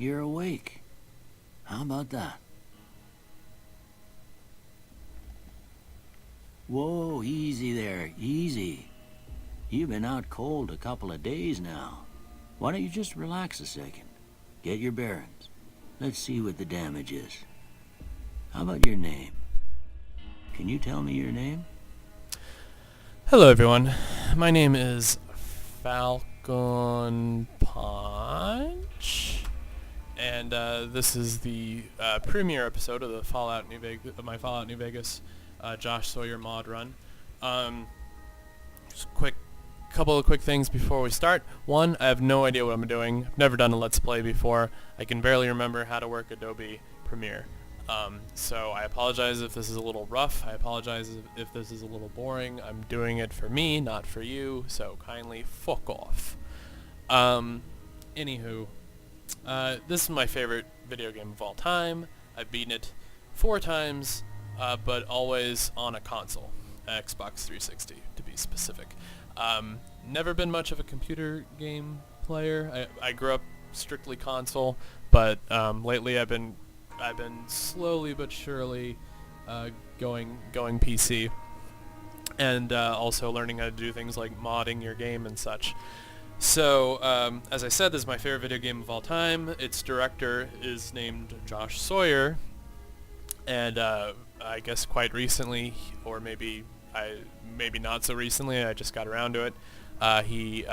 you're awake. How about that? Whoa, easy there, easy. You've been out cold a couple of days now. Why don't you just relax a second? Get your bearings. Let's see what the damage is. How about your name? Can you tell me your name? Hello everyone, my name is Falcon Punch, and this is the premiere episode of the my Fallout New Vegas Josh Sawyer mod run. Just couple of quick things before we start. One, I have no idea what I'm doing. I've never done a Let's Play before. I can barely remember how to work Adobe Premiere. So I apologize if this is a little rough. I apologize if this is a little boring. I'm doing it for me, not for you, so kindly fuck off. Anywho, this is my favorite video game of all time. I've beaten it 4 times, but always on a console. Xbox 360, to be specific. Never been much of a computer game player. I grew up strictly console, but lately I've been slowly but surely going PC, and also learning how to do things like modding your game and such. So, as I said, this is my favorite video game of all time. Its director is named Josh Sawyer, and I guess quite recently, or maybe not so recently, I just got around to it, he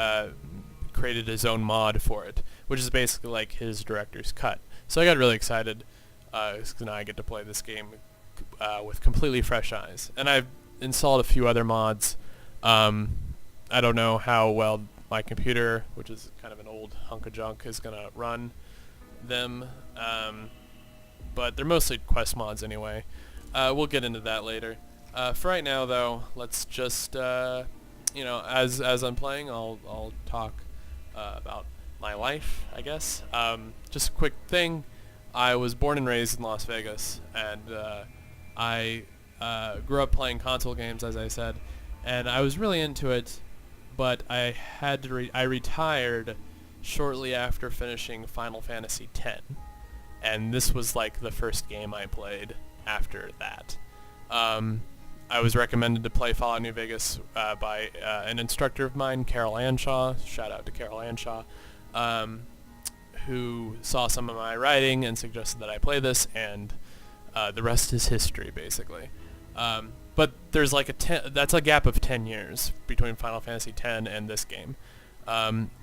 created his own mod for it, which is basically like his director's cut. So I got really excited, because now I get to play this game with completely fresh eyes. And I've installed a few other mods. I don't know how well my computer, which is kind of an old hunk of junk, is going to run them, but they're mostly quest mods anyway. We'll get into that later. For right now, though, let's just, as I'm playing, I'll talk about my life, I guess. Just a quick thing. I was born and raised in Las Vegas, and I grew up playing console games, as I said, and I was really into it, but I had to I retired shortly after finishing Final Fantasy X, and this was like the first game I played after that. I was recommended to play Fallout New Vegas by an instructor of mine, Carol Anshaw. Shout out to Carol Anshaw, who saw some of my writing and suggested that I play this, and the rest is history, basically. But there's like that's a gap of 10 years between Final Fantasy X and this game.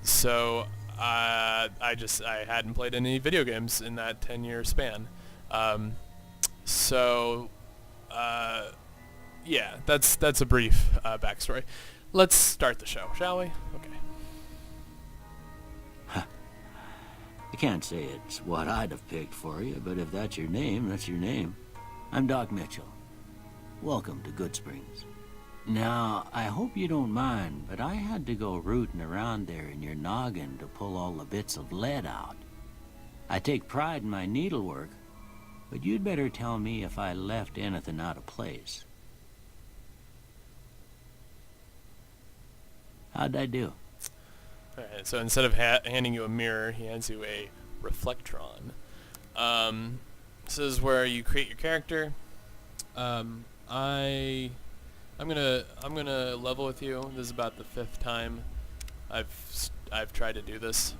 So I hadn't played any video games in that 10-year span. Yeah, that's a brief backstory. Let's start the show, shall we? Okay. I can't say it's what I'd have picked for you, but if that's your name, that's your name. I'm Doc Mitchell. Welcome to Good Springs. Now, I hope you don't mind, but I had to go rooting around there in your noggin to pull all the bits of lead out. I take pride in my needlework, but you'd better tell me if I left anything out of place. How'd I do? Alright, so instead of handing you a mirror, he hands you a reflectron. This is where you create your character. I'm gonna level with you. This is about the 5th time I've tried to do this.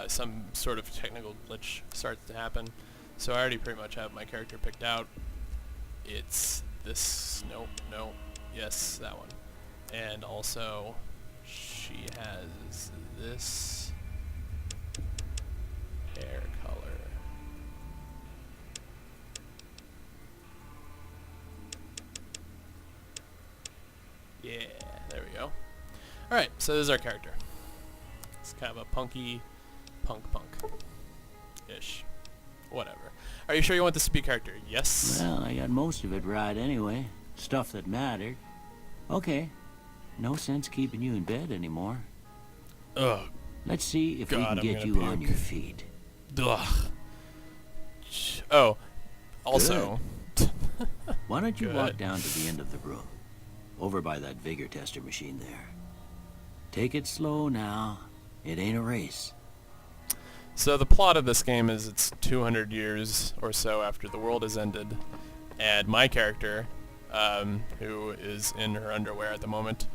Some sort of technical glitch starts to happen, so I already pretty much have my character picked out. It's this. No, yes, that one. And also, she has this hair color. Yeah, there we go. Alright, so this is our character. It's kind of a punky punk-ish. Whatever. Are you sure you want this to be a character? Yes? Well, I got most of it right anyway. Stuff that mattered. Okay. No sense keeping you in bed anymore. Ugh. Let's see if we God, can get you on your feet. Ugh. Oh, also. Why don't you Good. walk down to the end of the room? Over by that vigor tester machine there. Take it slow now. It ain't a race. So the plot of this game is it's 200 years or so after the world has ended, and my character, who is in her underwear at the moment,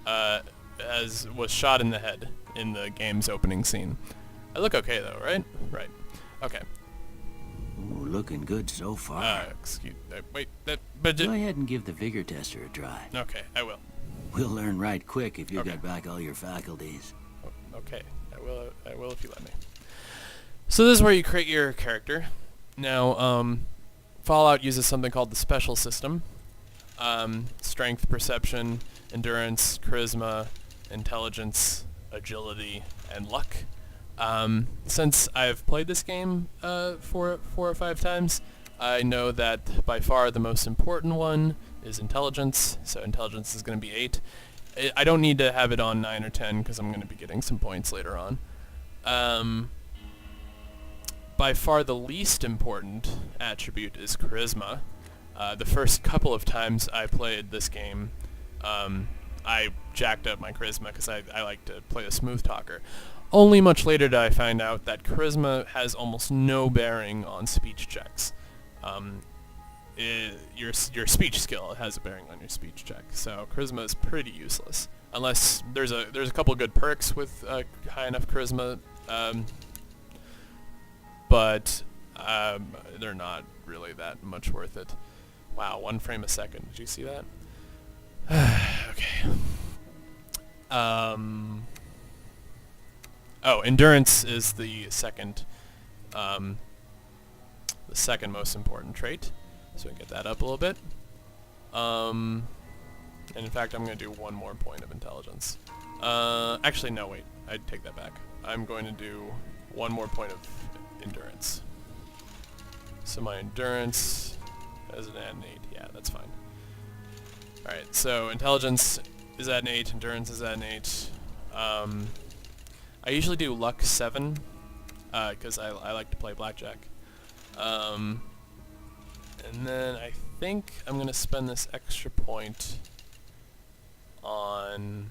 was shot in the head in the game's opening scene. I look okay though, right? Right. Okay. Ooh, looking good so far. Wait. Go ahead and give the vigor tester a try. Okay, I will. We'll learn right quick if you Okay. got back all your faculties. Okay, I will if you let me. So this is where you create your character. Now, Fallout uses something called the special system. Strength, perception, endurance, charisma, intelligence, agility, and luck. Since I've played this game 4 or 5 times, I know that by far the most important one is intelligence. So intelligence is going to be 8. I don't need to have it on 9 or 10 because I'm going to be getting some points later on. By far the least important attribute is charisma. The first couple of times I played this game, I jacked up my charisma because I like to play a smooth talker. Only much later did I find out that charisma has almost no bearing on speech checks. Your speech skill has a bearing on your speech check, so charisma is pretty useless unless there's a couple good perks with high enough charisma, but they're not really that much worth it. Wow, 1 frame a second. Did you see that? Okay. Endurance is the second most important trait. So we can get that up a little bit. And in fact, I'm going to do 1 more point of intelligence. Actually, no, wait. I take that back. I'm going to do 1 more point of endurance. So my endurance is an 8. Yeah, that's fine. Alright, so intelligence is at an 8, endurance is at an 8. I usually do luck 7, because I like to play blackjack. And then I think I'm going to spend this extra point on...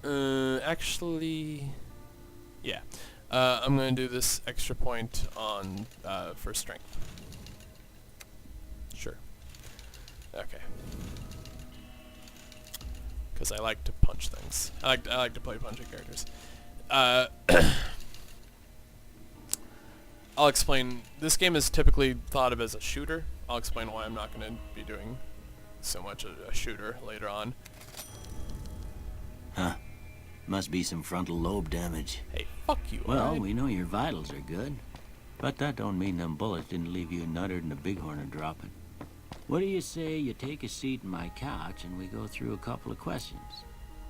actually... Yeah. I'm going to do this extra point on for strength. Sure. Okay. Because I like to punch things. I like to play punching characters. I'll explain. This game is typically thought of as a shooter. I'll explain why I'm not going to be doing so much a shooter later on. Huh. Must be some frontal lobe damage. Hey, fuck you, Well, alright? we know your vitals are good. But that don't mean them bullets didn't leave you nuttered and a bighorn are dropping. What do you say you take a seat in my couch and we go through a couple of questions?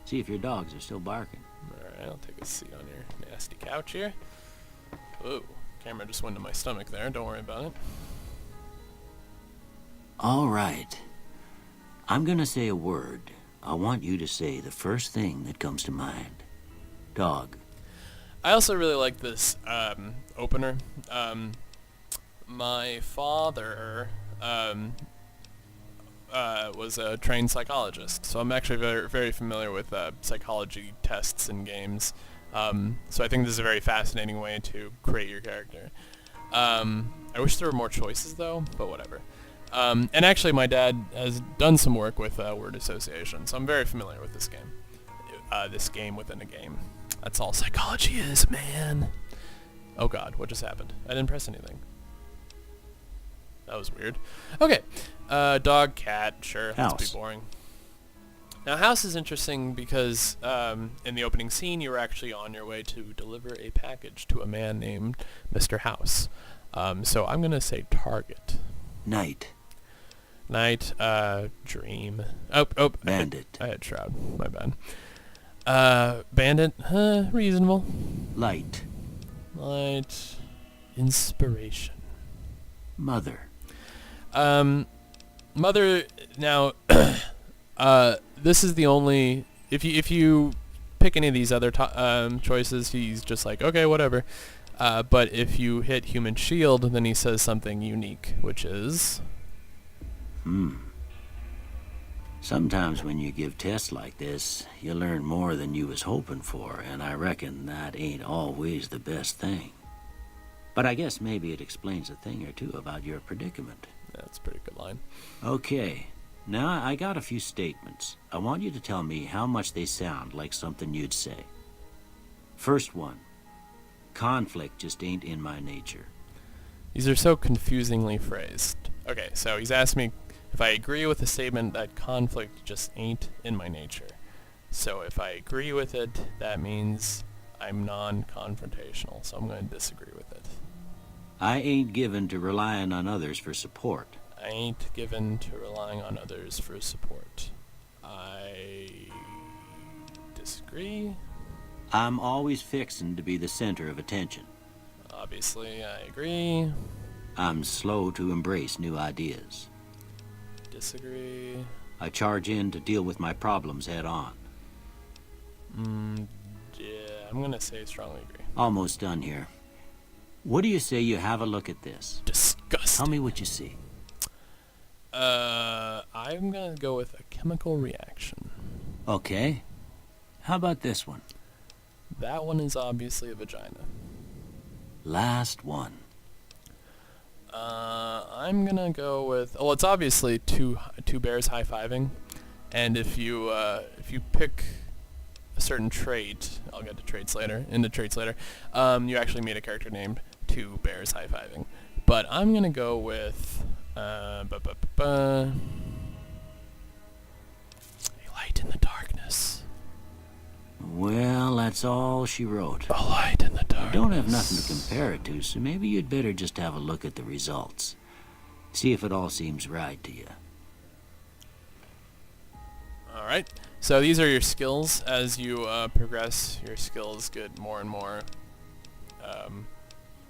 See if your dogs are still barking. Alright, I'll take a seat on your nasty couch here. Ooh, camera just went to my stomach there. Don't worry about it. All right. I'm gonna say a word. I want you to say the first thing that comes to mind. Dog. I also really like this opener. My father was a trained psychologist, so I'm actually very, very familiar with psychology tests in games. So I think this is a very fascinating way to create your character. I wish there were more choices though, but whatever. And actually my dad has done some work with word association, so I'm very familiar with this game. This game within a game. That's all psychology is, man. Oh god, what just happened? I didn't press anything. That was weird. Okay. Dog, cat, sure. House. Let's be boring. Now, house is interesting because in the opening scene, you were actually on your way to deliver a package to a man named Mr. House. So I'm going to say target. Night. Night, dream. Oh. Bandit. I had shroud. My bad. Bandit, reasonable. Light. Light, inspiration. Mother. Mother, now, this is the only, if you pick any of these other choices, he's just like, okay, whatever. But if you hit human shield, then he says something unique, which is... Sometimes when you give tests like this, you learn more than you was hoping for, and I reckon that ain't always the best thing. But I guess maybe it explains a thing or two about your predicament. That's a pretty good line. Okay, now I got a few statements. I want you to tell me how much they sound like something you'd say. First one, conflict just ain't in my nature. These are so confusingly phrased. Okay, so he's asked me if I agree with the statement that conflict just ain't in my nature. So if I agree with it, that means I'm non-confrontational, so I'm going to disagree with it. I ain't given to relying on others for support. I ain't given to relying on others for support. I disagree. I'm always fixin' to be the center of attention. Obviously, I agree. I'm slow to embrace new ideas. Disagree. I charge in to deal with my problems head on. Yeah, I'm going to say strongly agree. Almost done here. What do you say you have a look at this? Disgusting. Tell me what you see. I'm going to go with a chemical reaction. Okay. How about this one? That one is obviously a vagina. Last one. I'm gonna go with. Well, it's obviously two bears high-fiving, and if you pick a certain trait, I'll get to traits later. You actually meet a character named Two Bears High-Fiving. But I'm gonna go with a light in the darkness. Well, that's all she wrote. A light in the darkness. I don't have nothing to compare it to, so maybe you'd better just have a look at the results. See if it all seems right to you. Alright, so these are your skills. As you progress, your skills get more and more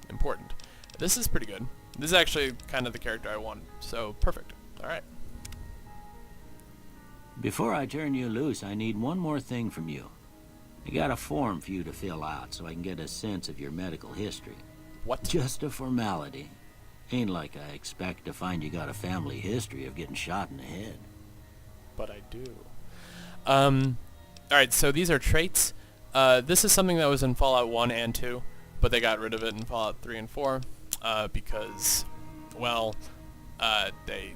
important. This is pretty good. This is actually kind of the character I want, so perfect. Alright. Before I turn you loose, I need one more thing from you. I got a form for you to fill out so I can get a sense of your medical history. What? Just a formality. Ain't like I expect to find you got a family history of getting shot in the head. But I do. Alright, so these are traits. This is something that was in Fallout 1 and 2, but they got rid of it in Fallout 3 and 4 because, well, they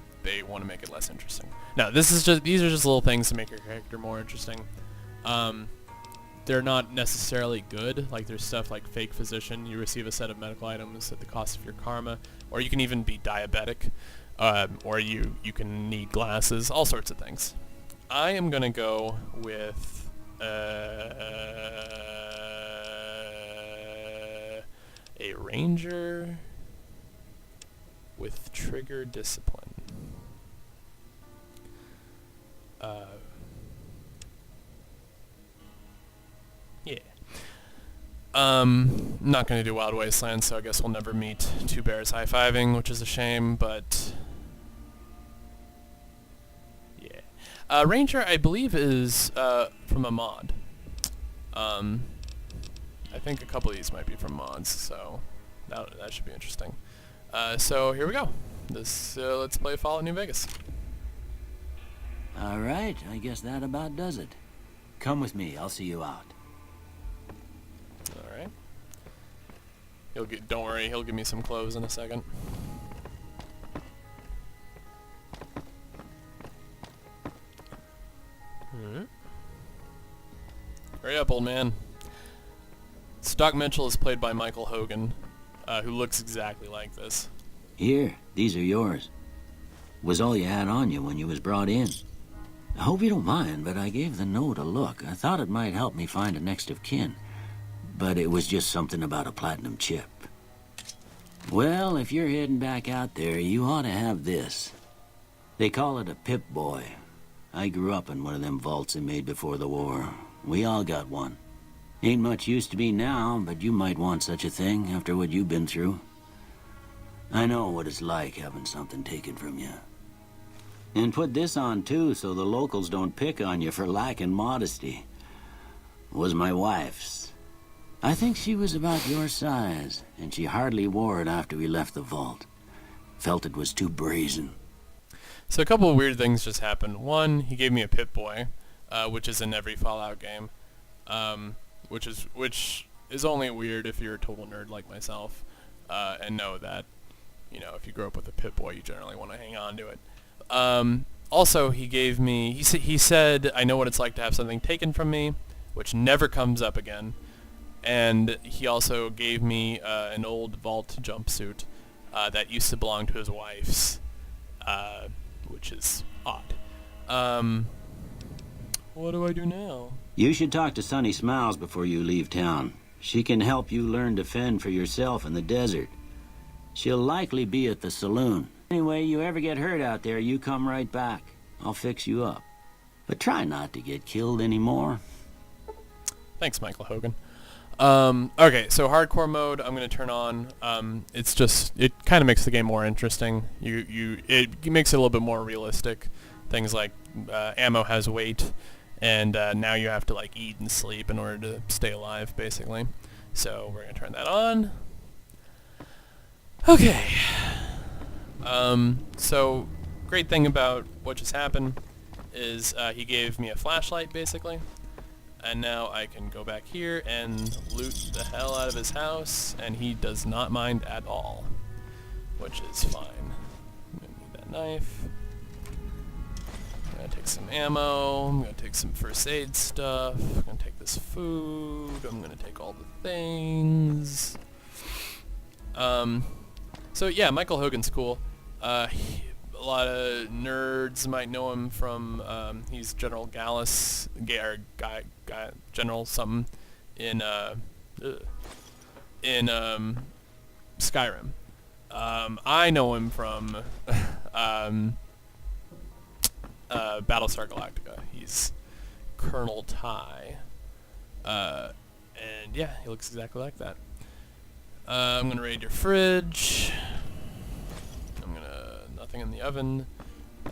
want to make it less interesting. No, these are just little things to make your character more interesting. They're not necessarily good. Like, there's stuff like fake physician. You receive a set of medical items at the cost of your karma. Or you can even be diabetic. Or you can need glasses. All sorts of things. I am going to go with a ranger with trigger discipline. Yeah. Not going to do Wild Wasteland, so I guess we'll never meet Two Bears High-Fiving, which is a shame, but yeah. Ranger, I believe, is from a mod. I think a couple of these might be from mods, so that should be interesting. So here we go. Let's play Fallout New Vegas. All right, I guess that about does it. Come with me, I'll see you out. All right. Don't worry, he'll give me some clothes in a second. Alright. Hurry up, old man. Doc Mitchell is played by Michael Hogan, who looks exactly like this. Here, these are yours. Was all you had on you when you was brought in. I hope you don't mind, but I gave the note a look. I thought it might help me find a next of kin. But it was just something about a platinum chip. Well, if you're heading back out there, you ought to have this. They call it a Pip-Boy. I grew up in one of them vaults they made before the war. We all got one. Ain't much use to me now, but you might want such a thing after what you've been through. I know what it's like having something taken from you. And put this on, too, so the locals don't pick on you for lacking modesty. Was my wife's. I think she was about your size, and she hardly wore it after we left the vault. Felt it was too brazen. So a couple of weird things just happened. One, he gave me a Pip-Boy, which is in every Fallout game, which is only weird if you're a total nerd like myself, and know that, if you grow up with a Pip-Boy, you generally want to hang on to it. Also, he gave me, he said, I know what it's like to have something taken from me, which never comes up again. And he also gave me an old vault jumpsuit that used to belong to his wife's, which is odd. What do I do now? You should talk to Sunny Smiles before you leave town. She can help you learn to fend for yourself in the desert. She'll likely be at the saloon. Anyway, you ever get hurt out there, you come right back. I'll fix you up. But try not to get killed anymore. Thanks, Michael Hogan. Okay, so hardcore mode I'm going to turn on. It kind of makes the game more interesting. It makes it a little bit more realistic. Things like ammo has weight, and now you have to like eat and sleep in order to stay alive, basically. So we're going to turn that on. Okay. So great thing about what just happened is he gave me a flashlight, basically. And now I can go back here and loot the hell out of his house, and he does not mind at all, which is fine. I'm going to need that knife. I'm going to take some ammo. I'm going to take some first aid stuff. I'm going to take this food. I'm going to take all the things. So yeah, Michael Hogan's cool. A lot of nerds might know him from, he's General Gallus, General something in Skyrim. I know him from Battlestar Galactica. He's Colonel Ty. And yeah, he looks exactly like that. I'm gonna raid your fridge. Nothing in the oven.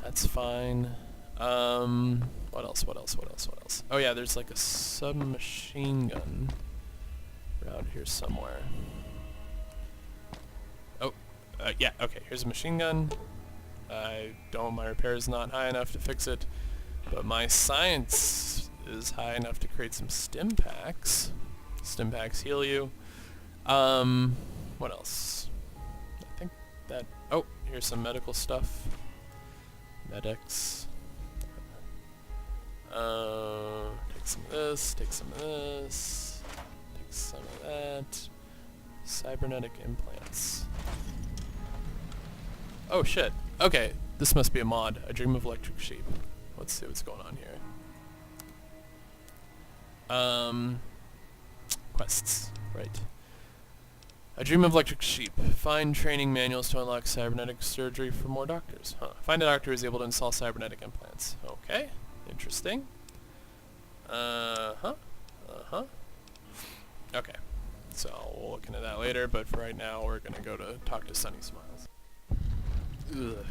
That's fine. What else? Oh yeah, there's like a submachine gun around here somewhere. Oh, yeah, okay, here's a machine gun. My repair is not high enough to fix it, but my science is high enough to create some stim packs. Stim packs heal you. What else? I think that, oh, here's some medical stuff. Medics. Take some of this, take some of this, take some of that. Cybernetic implants. Oh shit. Okay, this must be a mod. I Dream of Electric Sheep. Let's see what's going on here. Quests. Right. I Dream of Electric Sheep. Find training manuals to unlock cybernetic surgery for more doctors. Huh. Find a doctor who is able to install cybernetic implants. Okay. Interesting. Okay. So we'll look into that later, but for right now we're gonna go to talk to Sunny Smiles. Ugh.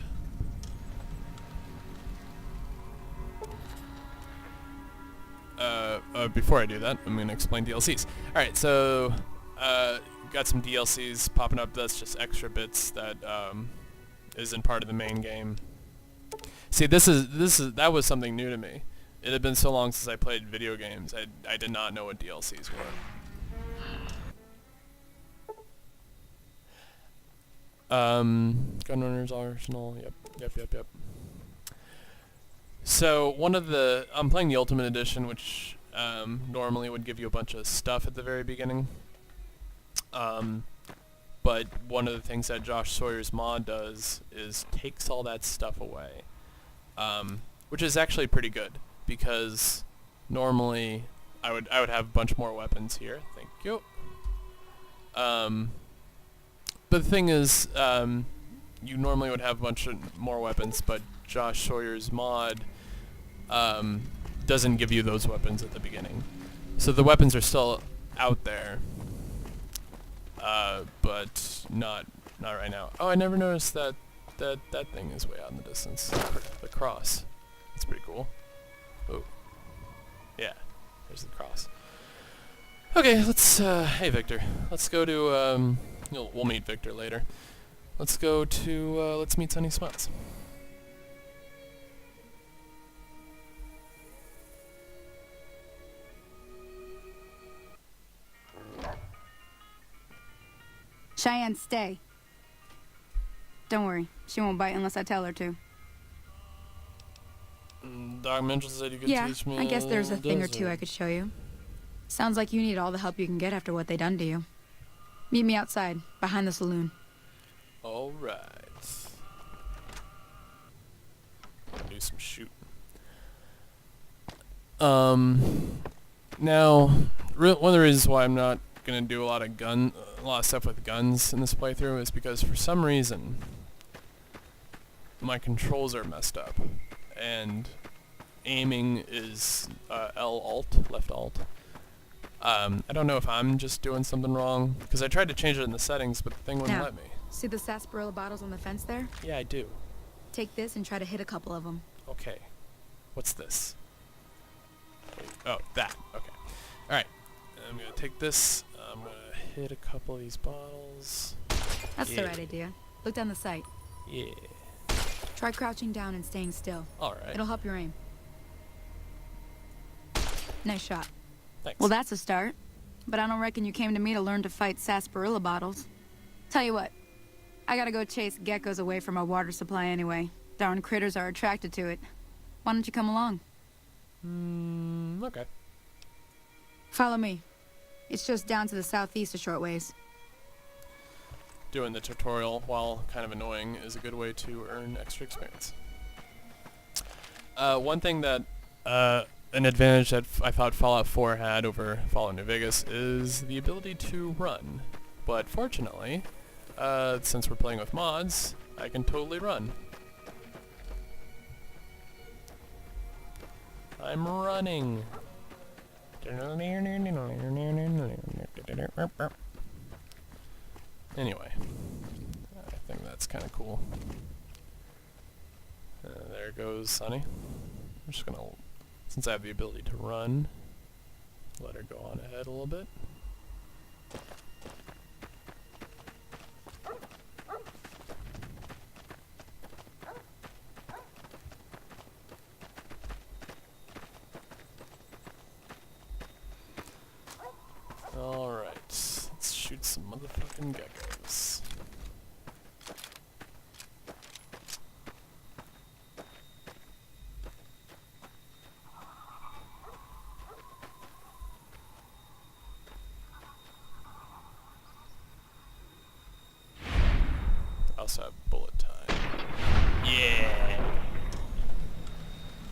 Before I do that, I'm gonna explain DLCs. Alright, so got some DLCs popping up. That's just extra bits that isn't part of the main game. See, that was something new to me. It had been so long since I played video games. I did not know what DLCs were. Gunrunner's Arsenal. Yep. So I'm playing the Ultimate Edition, which normally would give you a bunch of stuff at the very beginning. But one of the things that Josh Sawyer's mod does is takes all that stuff away, which is actually pretty good, because normally I would have a bunch more weapons here. Thank you. But the thing is, you normally would have a bunch of more weapons, but Josh Sawyer's mod doesn't give you those weapons at the beginning. So the weapons are still out there, but not right now. Oh, I never noticed that thing is way out in the distance. The cross. That's pretty cool. Oh. Yeah, there's the cross. Okay, let's, hey Victor. Let's go to, we'll meet Victor later. Let's go to, let's meet Sunny Smiles. Cheyenne, stay. Don't worry, she won't bite unless I tell her to. Doc Mitchell said you could Yeah, teach me. I guess there's a thing or desert. two I could show you. Sounds like you need all the help you can get after what they done to you. Meet me outside, behind the saloon. All right. Do some shooting. Now, one of the reasons why I'm not gonna do a lot of stuff with guns in this playthrough is because for some reason my controls are messed up, and aiming is L-Alt, left Alt. I don't know if I'm just doing something wrong, because I tried to change it in the settings, but the thing wouldn't Now, let me. see the sarsaparilla bottles on the fence there? Yeah, I do. Take this and try to hit a couple of them. Okay. What's this? Oh, that. Okay. Alright. I'm gonna take this. I'm gonna hit a couple of these bottles. That's the right idea. Look down the sight. Yeah. Try crouching down and staying still. Alright. It'll help your aim. Nice shot. Thanks. Well, that's a start. But I don't reckon you came to me to learn to fight sarsaparilla bottles. Tell you what, I gotta go chase geckos away from our water supply anyway. Darn critters are attracted to it. Why don't you come along? Okay. Follow me. It's just down to the southeast a short ways. Doing the tutorial, while kind of annoying, is a good way to earn extra experience. One thing that, an advantage that I thought Fallout 4 had over Fallout New Vegas is the ability to run. But fortunately, since we're playing with mods, I can totally run. I'm running. Anyway, I think that's kind of cool. There goes Sunny. I'm just gonna, since I have the ability to run, let her go on ahead a little bit. Alright, let's shoot some motherfucking geckos. I also have bullet time. Yeah!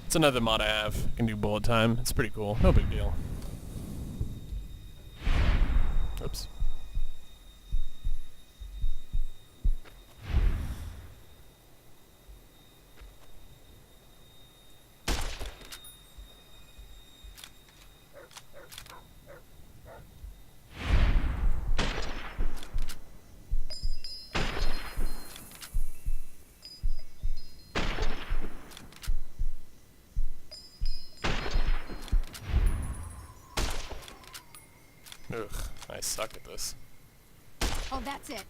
It's another mod I have. I can do bullet time. It's pretty cool. No big deal. Oops. Ugh, I suck at this. Oh, that's it.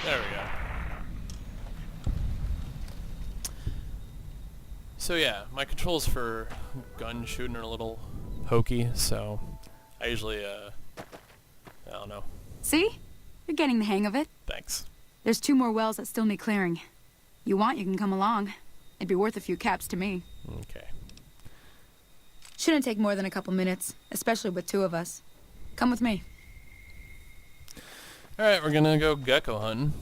There we go. So yeah, my controls for gun shooting are a little hokey, so I usually, I don't know. See? You're getting the hang of it. Thanks. There's 2 more wells that still need clearing. You want, you can come along. It'd be worth a few caps to me. Okay. Shouldn't take more than a couple minutes, especially with 2 of us. Come with me. Alright, we're gonna go gecko hunting.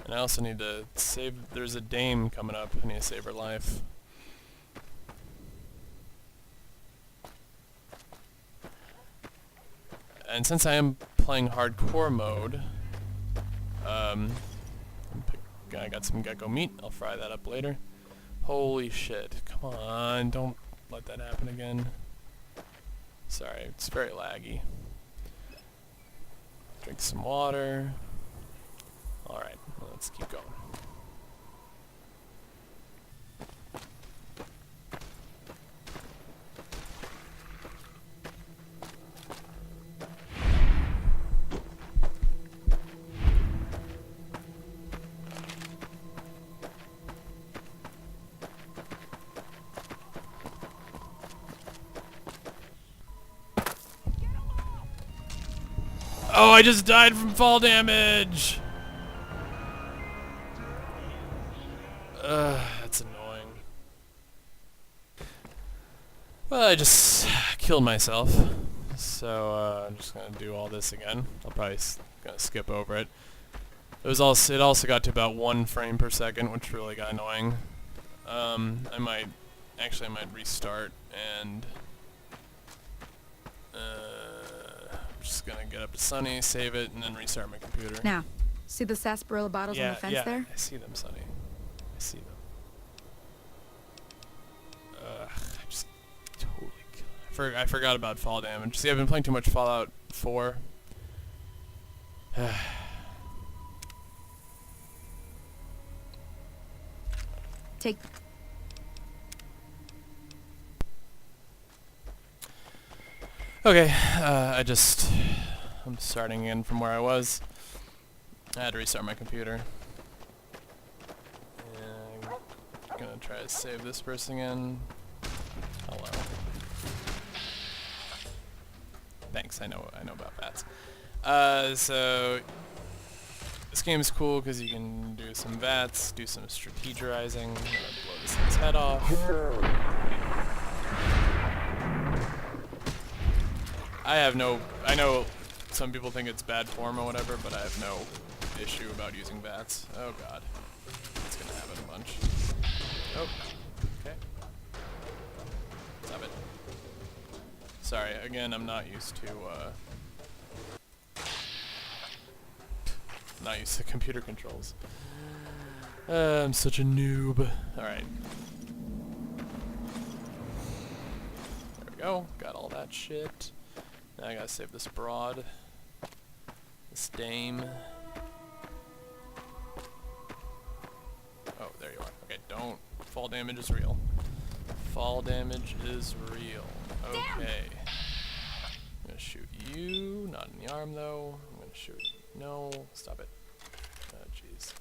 And I also need to save, there's a dame coming up, I need to save her life. And since I am playing hardcore mode, I got some gecko meat, I'll fry that up later. Holy shit, come on, don't let that happen again. Sorry, it's very laggy. Drink some water. Alright, let's keep going. Oh, I just died from fall damage! That's annoying. Well, I just killed myself. So, I'm just gonna do all this again. I'll probably gonna skip over it. It also got to about 1 frame per second, which really got annoying. I might restart and I'm just gonna get up to Sunny, save it, and then restart my computer. Now, see the sarsaparilla bottles on the fence there? I see them, Sunny. I see them. I just totally killed it. I forgot about fall damage. See, I've been playing too much Fallout 4. Take... Okay, I'm starting again from where I was. I had to restart my computer. And I'm gonna try to save this person again. Hello. Thanks, I know about bats. So this game is cool because you can do some VATs, do some strategizing. I'm gonna blow this thing's head off. I know some people think it's bad form or whatever, but I have no issue about using bats. Oh god. It's gonna happen a bunch. Oh. Okay. Stop it. Sorry, again, I'm not used to computer controls. I'm such a noob. Alright. There we go. Got all that shit. Now I gotta save this broad. This dame. Oh, there you are. Okay, don't. Fall damage is real. Fall damage is real. Okay. I'm gonna shoot you. Not in the arm, though. I'm gonna shoot... No. Stop it. Oh, jeez.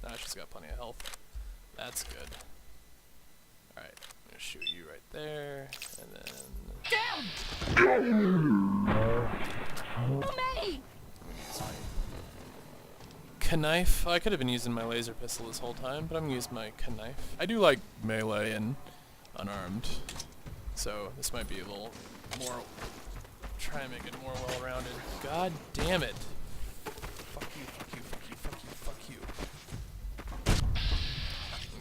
Nah, she's got plenty of health. That's good. Alright. I'm gonna shoot you right there. And then... Knife. I could have been using my laser pistol this whole time, but I'm gonna use my knife. I do like melee and unarmed, so this might be a little more. Try and make it more well-rounded. God damn it! Fuck you! Fuck you! Fuck you! Fuck you! Fuck you!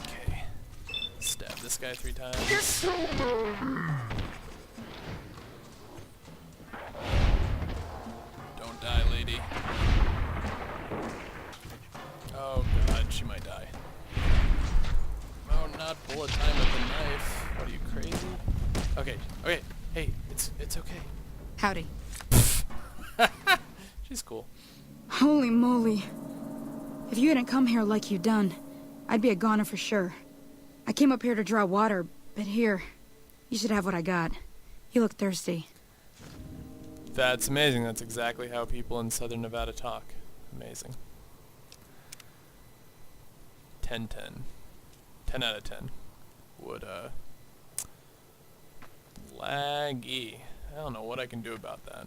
Okay. Stab this guy 3 times. Don't die, lady. Oh god, she might die. Oh, not bullet time with the knife. What are you, crazy? Okay, okay, hey, it's okay. Howdy. She's cool. Holy moly. If you hadn't come here like you done, I'd be a goner for sure. I came up here to draw water, but here, you should have what I got. You look thirsty. That's amazing. That's exactly how people in southern Nevada talk. Amazing. 10-10. 10 out of 10. Would, laggy. I don't know what I can do about that.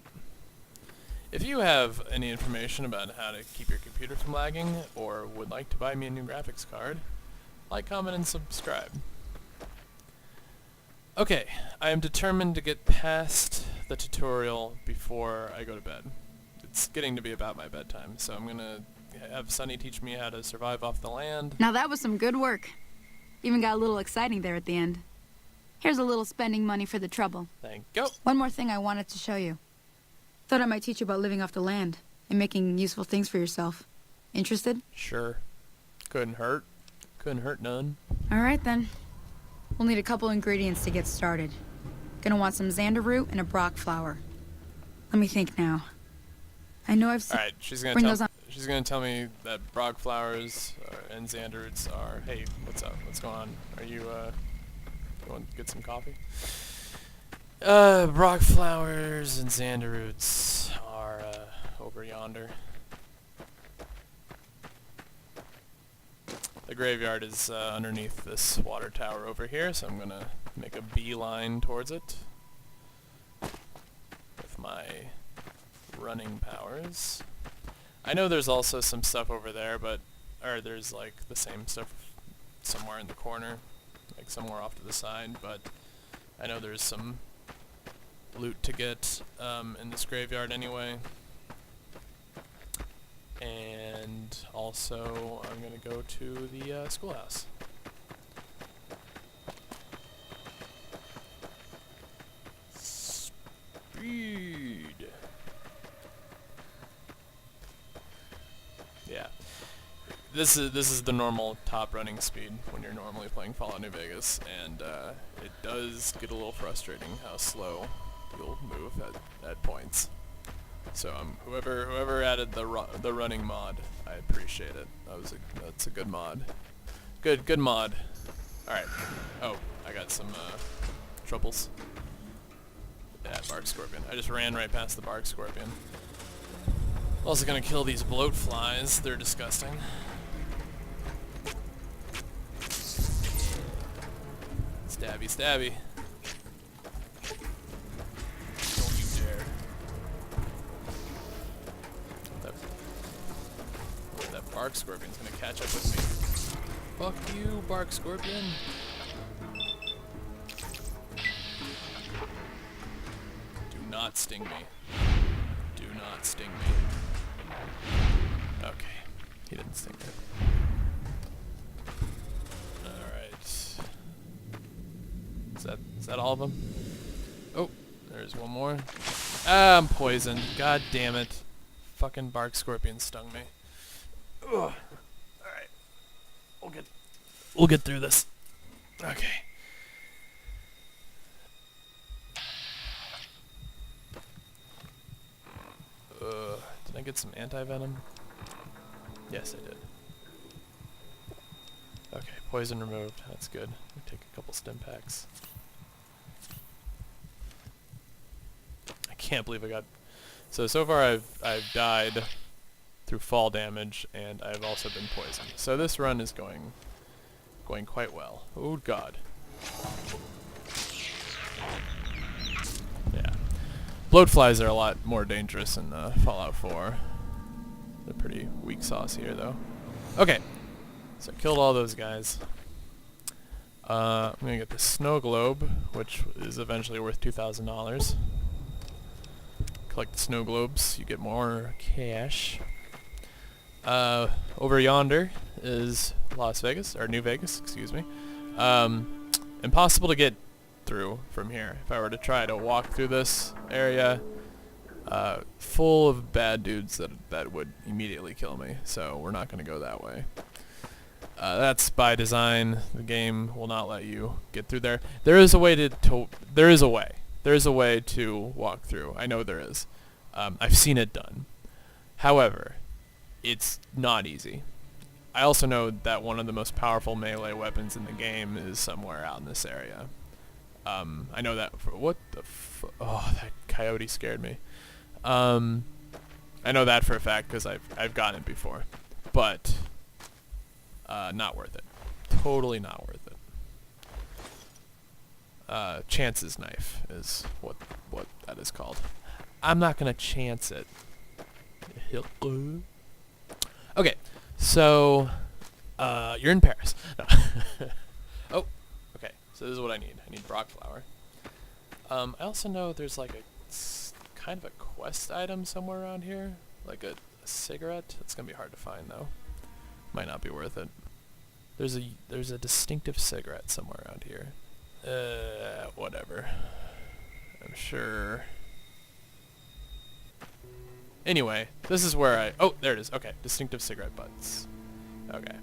If you have any information about how to keep your computer from lagging, or would like to buy me a new graphics card, like, comment, and subscribe. Okay, I am determined to get past the tutorial before I go to bed. It's getting to be about my bedtime, so I'm gonna have Sunny teach me how to survive off the land. Now that was some good work. Even got a little exciting there at the end. Here's a little spending money for the trouble. Thank you. One more thing I wanted to show you. Thought I might teach you about living off the land and making useful things for yourself. Interested? Sure. Couldn't hurt. Couldn't hurt none. Alright then. We'll need a couple ingredients to get started. Gonna want some xander root and a brock flower. Let me think now. I know I've seen... Alright, she's gonna tell me that brock flowers and xander roots are... Hey, what's up? What's going on? Are you, going to get some coffee? Brock flowers and xander roots are, over yonder. The graveyard is underneath this water tower over here, so I'm gonna make a beeline towards it with my running powers. I know there's also some stuff over there, or there's like the same stuff somewhere in the corner, like somewhere off to the side, but I know there's some loot to get in this graveyard anyway. And also, I'm gonna go to the schoolhouse. Speed. Yeah. This is the normal top running speed when you're normally playing Fallout New Vegas, and it does get a little frustrating how slow you'll move at points. So whoever added the running mod, I appreciate it. That's a good mod. Good mod. All right. Oh, I got some troubles. Yeah, bark scorpion. I just ran right past the bark scorpion. Also gonna kill these bloat flies. They're disgusting. Stabby, stabby. Don't you dare. That bark scorpion's gonna catch up with me. Fuck you, bark scorpion. Do not sting me. Do not sting me. Okay. He didn't sting me. Alright. Is that all of them? Oh, there's one more. Ah, I'm poisoned. God damn it. Fucking bark scorpion stung me. Ugh. Alright. We'll get through this. Okay. Did I get some anti-venom? Yes, I did. Okay, poison removed. That's good. We take a couple stim packs. I can't believe I got... So far I've died through fall damage, and I've also been poisoned. So this run is going quite well. Oh god. Yeah. Bloatflies are a lot more dangerous in Fallout 4. They're pretty weak sauce here, though. Okay, so I killed all those guys. I'm gonna get the snow globe, which is eventually worth $2,000. Collect the snow globes, you get more cash. Over yonder is Las Vegas, or New Vegas, excuse me. Impossible to get through from here. If I were to try to walk through this area, full of bad dudes that would immediately kill me, so we're not going to go that way. That's by design. The game will not let you get through there. There is a way there is a way to walk through. I know there is. I've seen it done. However, it's not easy. I also know that one of the most powerful melee weapons in the game is somewhere out in this area. I know that for what the oh, that coyote scared me. I know that for a fact because I've gotten it before, but not worth it. Totally not worth it. Chance's knife is what that is called. I'm not gonna chance it. Okay, so you're in Paris. No. Oh, okay. So this is what I need. I need Brock flower. I also know there's like a kind of a quest item somewhere around here, like a cigarette. It's gonna be hard to find though. Might not be worth it. There's a distinctive cigarette somewhere around here. Whatever. I'm sure. Anyway, this is where oh, there it is. Okay, distinctive cigarette butts. Okay.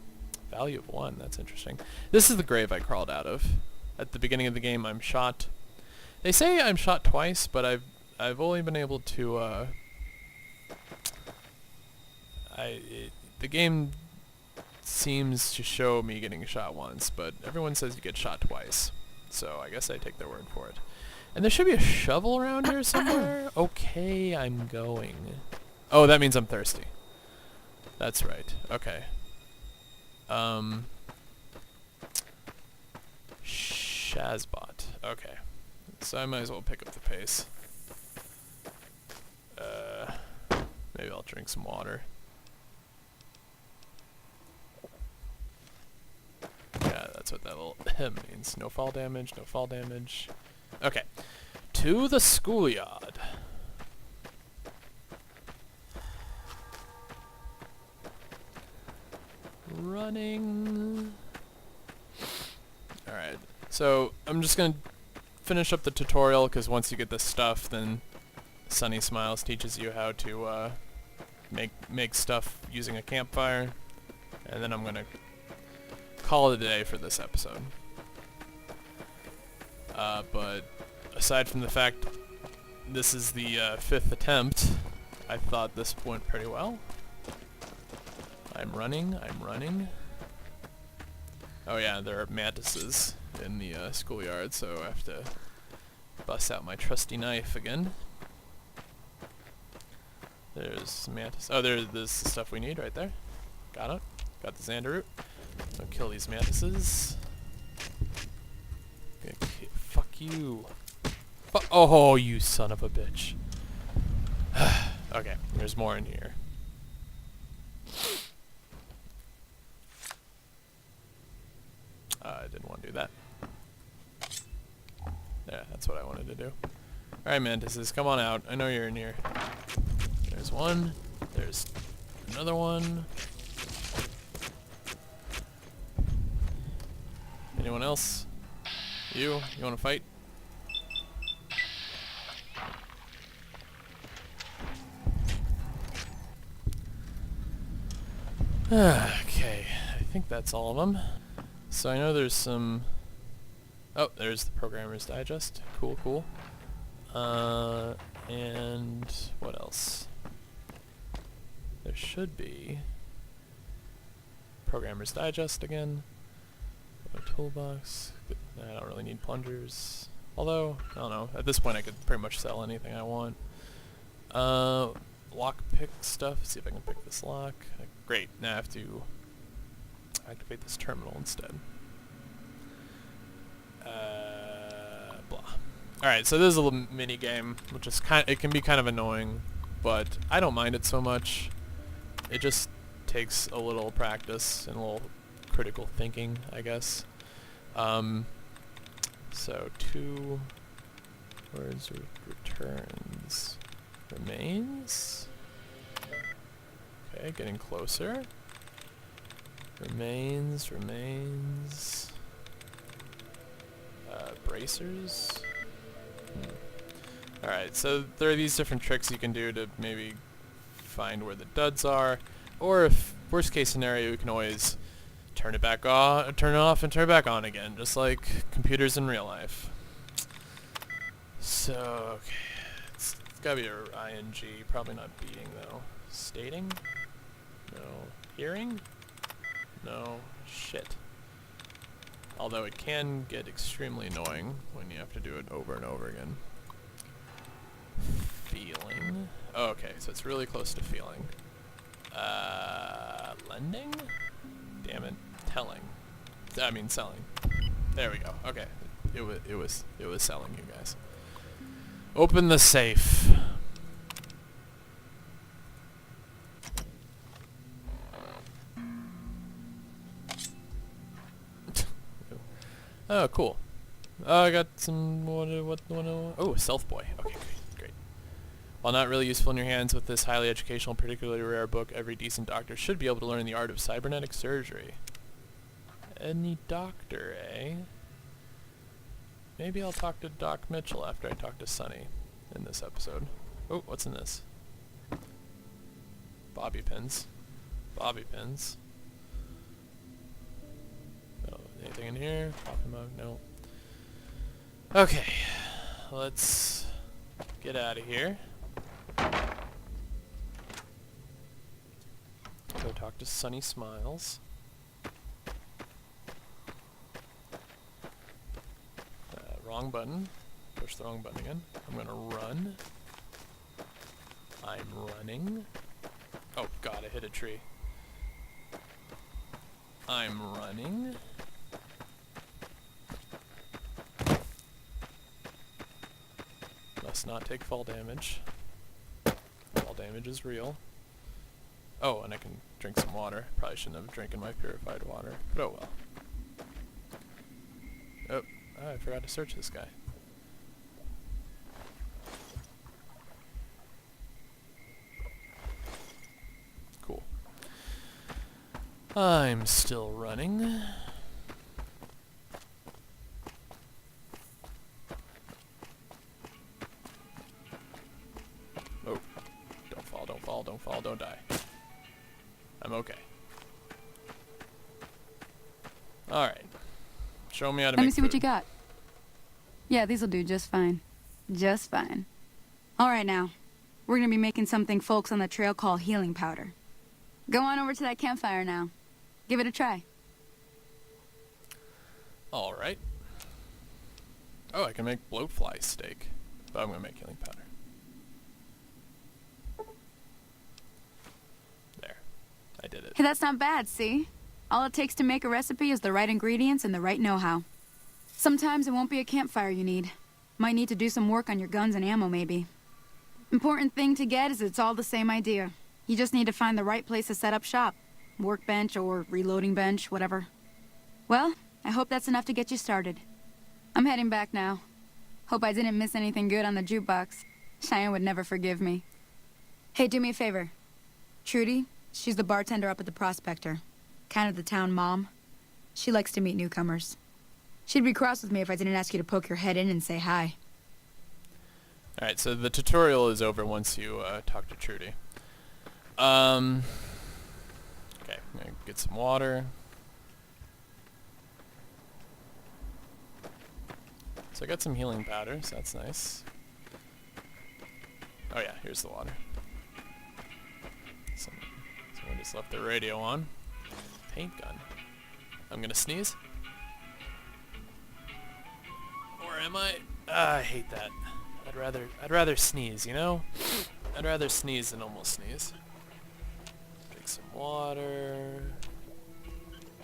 Value of 1, that's interesting. This is the grave I crawled out of. At the beginning of the game, I'm shot. They say I'm shot twice, but I've only been able to, the game seems to show me getting shot once, but everyone says you get shot twice. So I guess I take their word for it. And there should be a shovel around here somewhere. Okay, I'm going. Oh, that means I'm thirsty. That's right. Okay. Shazbot. Okay. So I might as well pick up the pace. Maybe I'll drink some water. Yeah, that's what that little means. No fall damage, no fall damage. Okay. To the schoolyard. Running. Alright, so I'm just gonna finish up the tutorial, because once you get this stuff, then Sunny Smiles teaches you how to make stuff using a campfire, and then I'm gonna call it a day for this episode. But aside from the fact this is the 5th attempt, I thought this went pretty well. I'm running. Oh yeah, there are mantises in the schoolyard, so I have to bust out my trusty knife again. There's mantis. Oh, there's the stuff we need right there. Got it. Got the Xander root. So kill these mantises. Okay, fuck you. Oh, you son of a bitch. Okay, there's more in here. I didn't want to do that. Yeah, that's what I wanted to do. Alright, mantises, come on out. I know you're in here. There's one. There's another one. Anyone else? You want to fight? Okay, I think that's all of them. So I know there's some... Oh, there's the Programmer's Digest. Cool. And what else? There should be Programmer's Digest again. A toolbox. I don't really need plungers. Although, I don't know. At this point I could pretty much sell anything I want. Lock pick stuff. See if I can pick this lock. Great. Now I have to activate this terminal instead. Blah. Alright, so this is a little mini game, which is it can be kind of annoying, but I don't mind it so much. It just takes a little practice and a little critical thinking, I guess. So 2 words returns remains. Okay, getting closer. Remains. Bracers. Alright, so there are these different tricks you can do to maybe find where the duds are, or if worst case scenario, you can always turn it back on, turn it off, and turn it back on again, just like computers in real life. So, okay, it's gotta be a ing, probably not beating though. Stating? No. Hearing? No. Shit. Although it can get extremely annoying when you have to do it over and over again. Feeling. Oh, okay, so it's really close to feeling. Lending? Damn it. Telling. I mean selling. There we go. Okay. It was selling, you guys. Open the safe. Oh, cool. I got some... Oh, Self Boy. Okay, great. While not really useful in your hands with this highly educational, particularly rare book, every decent doctor should be able to learn the art of cybernetic surgery. Any doctor, eh? Maybe I'll talk to Doc Mitchell after I talk to Sunny in this episode. Oh, what's in this? Bobby pins. Bobby pins. Anything in here? Coffee mug? No. Okay. Let's get out of here. Go talk to Sunny Smiles. Wrong button. Push the wrong button again. I'm gonna run. I'm running. Oh god, I hit a tree. I'm running. Must not take fall damage. Fall damage is real. Oh, and I can drink some water. Probably shouldn't have drinking my purified water, but oh well. Oh, I forgot to search this guy. Cool. I'm still running. Oh, don't fall, don't fall, don't fall, don't die. I'm okay. Alright. Show me how to Let make me see what you food. got. Yeah, these'll do just fine. Just fine. All right, now. We're gonna be making something folks on the trail call healing powder. Go on over to that campfire now. Give it a try. Alright. Oh, I can make blowfly steak. But I'm gonna make healing powder. There. I did it. Hey, that's not bad, see? All it takes to make a recipe is the right ingredients and the right know-how. Sometimes it won't be a campfire you need. Might need to do some work on your guns and ammo, maybe. Important thing to get is it's all the same idea. You just need to find the right place to set up shop. Workbench or reloading bench, whatever. Well, I hope that's enough to get you started. I'm heading back now. Hope I didn't miss anything good on the jukebox. Cheyenne would never forgive me. Hey, do me a favor. Trudy, she's the bartender up at the Prospector. Kind of the town mom. She likes to meet newcomers. She'd be cross with me if I didn't ask you to poke your head in and say hi. Alright, so the tutorial is over once you talk to Trudy. Okay, I'm gonna get some water. So I got some healing powder, so that's nice. Oh yeah, here's the water. Someone just left their radio on. Paint gun. I'm gonna sneeze. Or am I? I hate that. I'd rather sneeze, you know? I'd rather sneeze than almost sneeze. Drink some water.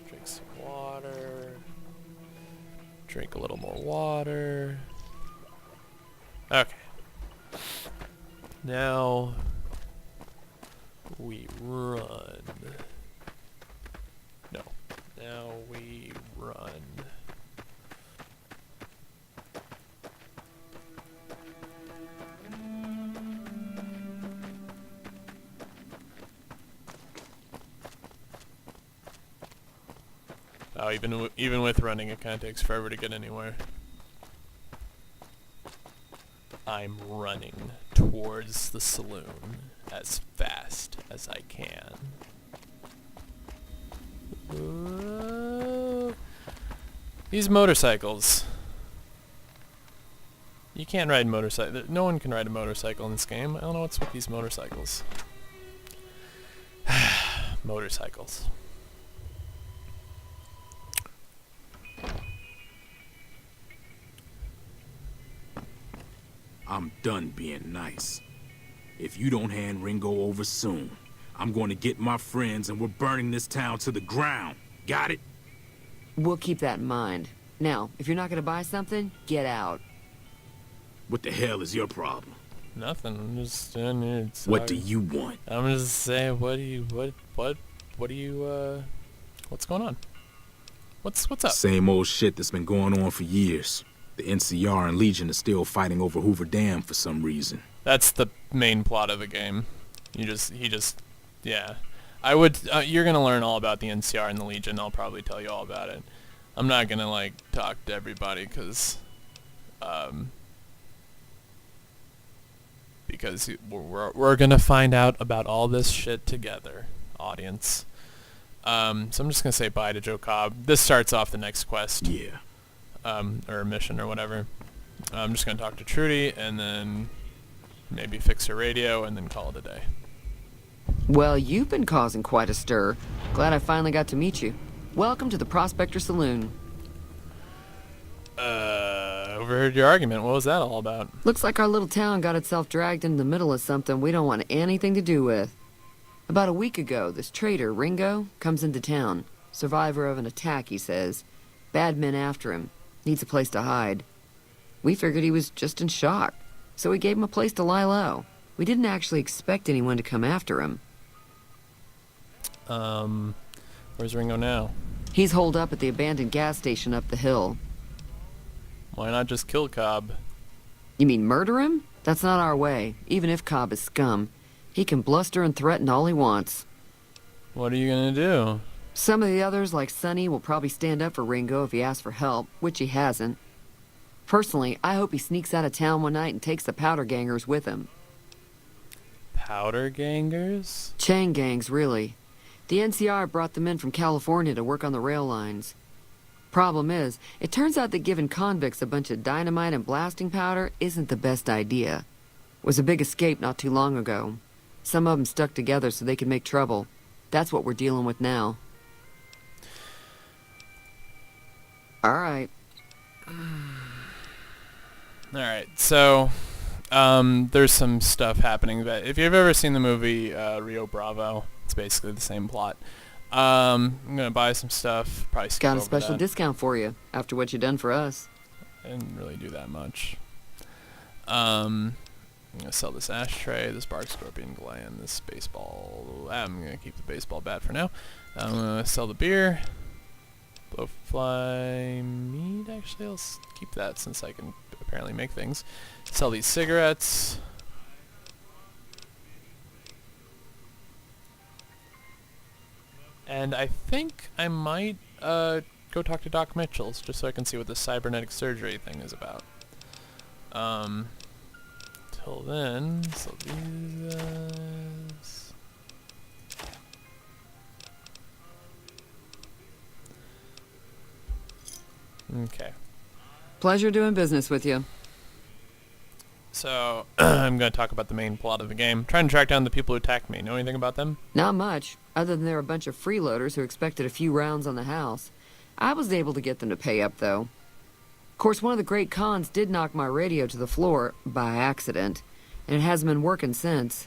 Drink some water. Drink a little more water. Okay. Now we run. No. Now we run. Oh, even with running, it kind of takes forever to get anywhere. I'm running towards the saloon as fast as I can. These motorcycles. You can't ride motorcycle. No one can ride a motorcycle in this game. I don't know what's with these motorcycles. Motorcycles. I'm done being nice. If you don't hand Ringo over soon, I'm going to get my friends and we're burning this town to the ground. Got it? We'll keep that in mind. Now, if you're not gonna buy something, get out. What the hell is your problem? Nothing. I'm just standing here. What do you want? I'm just saying. What do you? What's going on? What's up? Same old shit that's been going on for years. The NCR and Legion are still fighting over Hoover Dam for some reason. That's the main plot of the game. Yeah. I would. You're gonna learn all about the NCR and the Legion. I'll probably tell you all about it. I'm not gonna like talk to everybody because we're gonna find out about all this shit together, audience. So I'm just gonna say bye to Joe Cobb. This starts off the next quest. Yeah. Or mission or whatever. I'm just gonna talk to Trudy and then maybe fix her radio and then call it a day. Well, you've been causing quite a stir. Glad I finally got to meet you. Welcome to the Prospector Saloon. Overheard your argument. What was that all about? Looks like our little town got itself dragged into the middle of something we don't want anything to do with. About a week ago, this traitor, Ringo, comes into town. Survivor of an attack, he says. Bad men after him. Needs a place to hide. We figured he was just in shock, so we gave him a place to lie low. We didn't actually expect anyone to come after him. Where's Ringo now? He's holed up at the abandoned gas station up the hill. Why not just kill Cobb? You mean murder him? That's not our way, even if Cobb is scum. He can bluster and threaten all he wants. What are you gonna do? Some of the others, like Sonny, will probably stand up for Ringo if he asks for help, which he hasn't. Personally, I hope he sneaks out of town one night and takes the powder gangers with him. Powder gangers? Chain gangs, really. The NCR brought them in from California to work on the rail lines. Problem is, it turns out that giving convicts a bunch of dynamite and blasting powder isn't the best idea. It was a big escape not too long ago. Some of them stuck together so they could make trouble. That's what we're dealing with now. All right. Alright, so there's some stuff happening. But if you've ever seen the movie Rio Bravo, it's basically the same plot. I'm going to buy some stuff. Probably skip Got a over special that. discount for you after what you done for us. I didn't really do that much. I'm going to sell this ashtray, this bark scorpion gland, this baseball. I'm going to keep the baseball bat for now. I'm going to sell the beer. Blowfly meat, actually I'll keep that since I can apparently make things. Sell these cigarettes. And I think I might go talk to Doc Mitchell's just so I can see what this cybernetic surgery thing is about. Till then, so these okay. Pleasure doing business with you. So, I'm going to talk about the main plot of the game. Trying to track down the people who attacked me. Know anything about them? Not much, other than they're a bunch of freeloaders who expected a few rounds on the house. I was able to get them to pay up, though. Of course, one of the great cons did knock my radio to the floor, by accident, and it hasn't been working since.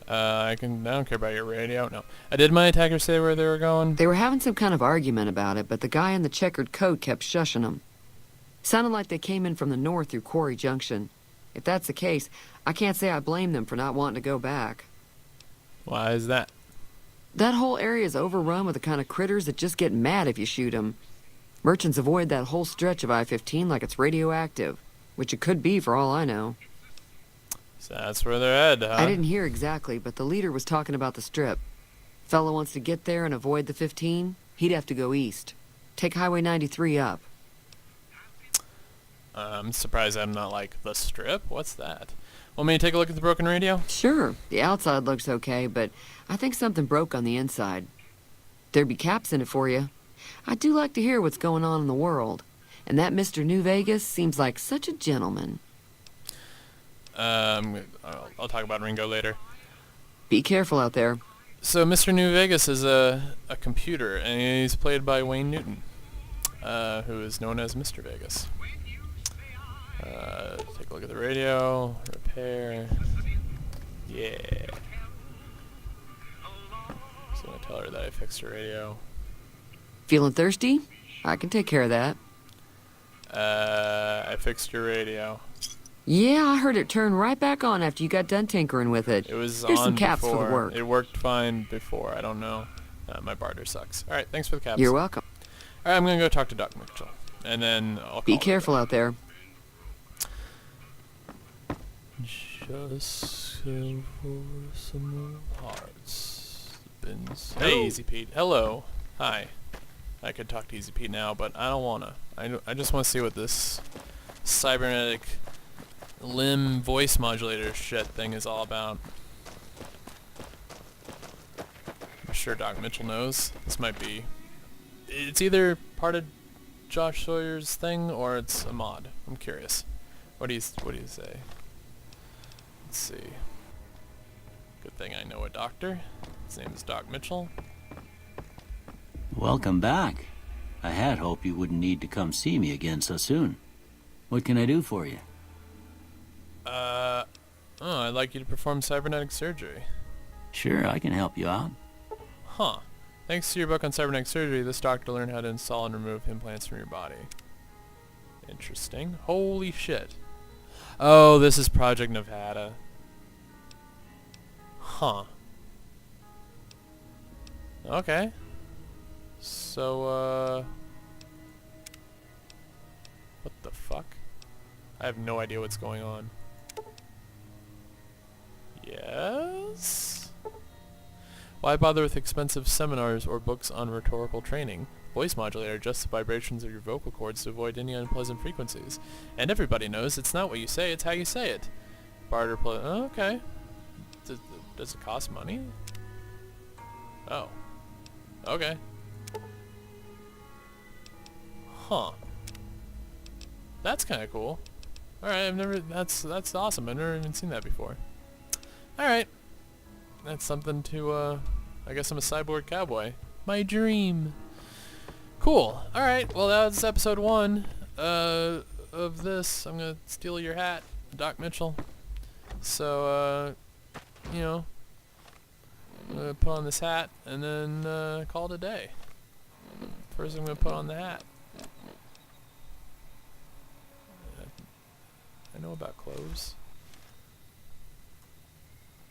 I don't care about your radio. No. Did my attackers say where they were going? They were having some kind of argument about it, but the guy in the checkered coat kept shushing them. Sounded like they came in from the north through Quarry Junction. If that's the case, I can't say I blame them for not wanting to go back. Why is that? That whole area is overrun with the kind of critters that just get mad if you shoot them. Merchants avoid that whole stretch of I-15 like it's radioactive, which it could be for all I know. So that's where they're at, huh? I didn't hear exactly, but the leader was talking about the strip. Fella wants to get there and avoid the 15, he'd have to go east. Take Highway 93 up. I'm surprised I'm not like, the strip? What's that? Want me to take a look at the broken radio? Sure, the outside looks okay, but I think something broke on the inside. There'd be caps in it for you. I do like to hear what's going on in the world. And that Mr. New Vegas seems like such a gentleman. I'll talk about Ringo later. Be careful out there. So Mr. New Vegas is a computer, and he's played by Wayne Newton, who is known as Mr. Vegas. Take a look at the radio. Repair. Yeah. So I'm gonna tell her that I fixed her radio. Feeling thirsty? I can take care of that. I fixed your radio. Yeah, I heard it turn right back on after you got done tinkering with it. It was Here's on some caps before. for the work. It worked fine before. I don't know. My barter sucks. All right, thanks for the caps. You're welcome. All right, I'm gonna go talk to Doc Mitchell, and then I'll Be call her careful back. out there. Just go for some more hearts. Hey, Easy Pete. Hello. Hi. I could talk to Easy Pete now, but I don't wanna. I just want to see what this cybernetic limb voice modulator shit thing is all about. I'm sure Doc Mitchell knows. This might be... It's either part of Josh Sawyer's thing or it's a mod. I'm curious. What do you say? Let's see. Good thing I know a doctor. His name is Doc Mitchell. Welcome back. I had hoped you wouldn't need to come see me again so soon. What can I do for you? I'd like you to perform cybernetic surgery. Sure, I can help you out. Huh. Thanks to your book on cybernetic surgery, this doctor learned how to install and remove implants from your body. Interesting. Holy shit. Oh, this is Project Nevada. Huh. Okay. So, what the fuck? I have no idea what's going on. Yes? Why bother with expensive seminars or books on rhetorical training? Voice modulator adjusts the vibrations of your vocal cords to avoid any unpleasant frequencies. And everybody knows it's not what you say, it's how you say it. Barter play. Oh, okay. Does it cost money? Oh. Okay. Huh. That's kind of cool. Alright, that's awesome. I've never even seen that before. Alright. That's something to, I guess I'm a cyborg cowboy. My dream. Cool. Alright, well that was episode 1 of this. I'm gonna steal your hat, Doc Mitchell. So, you know, I'm gonna put on this hat and then call it a day. First I'm gonna put on the hat. I know about clothes.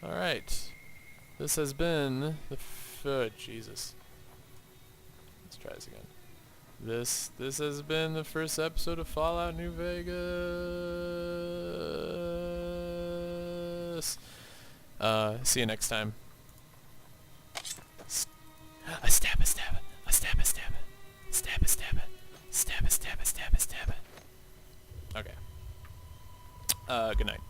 Alright. This has been the Jesus. Let's try this again. This has been the first episode of Fallout New Vegas. See you next time. A stab, a stab, a stab, a stab, stab, a stab, stab, a stab, a stab, a stab. Okay. Good night.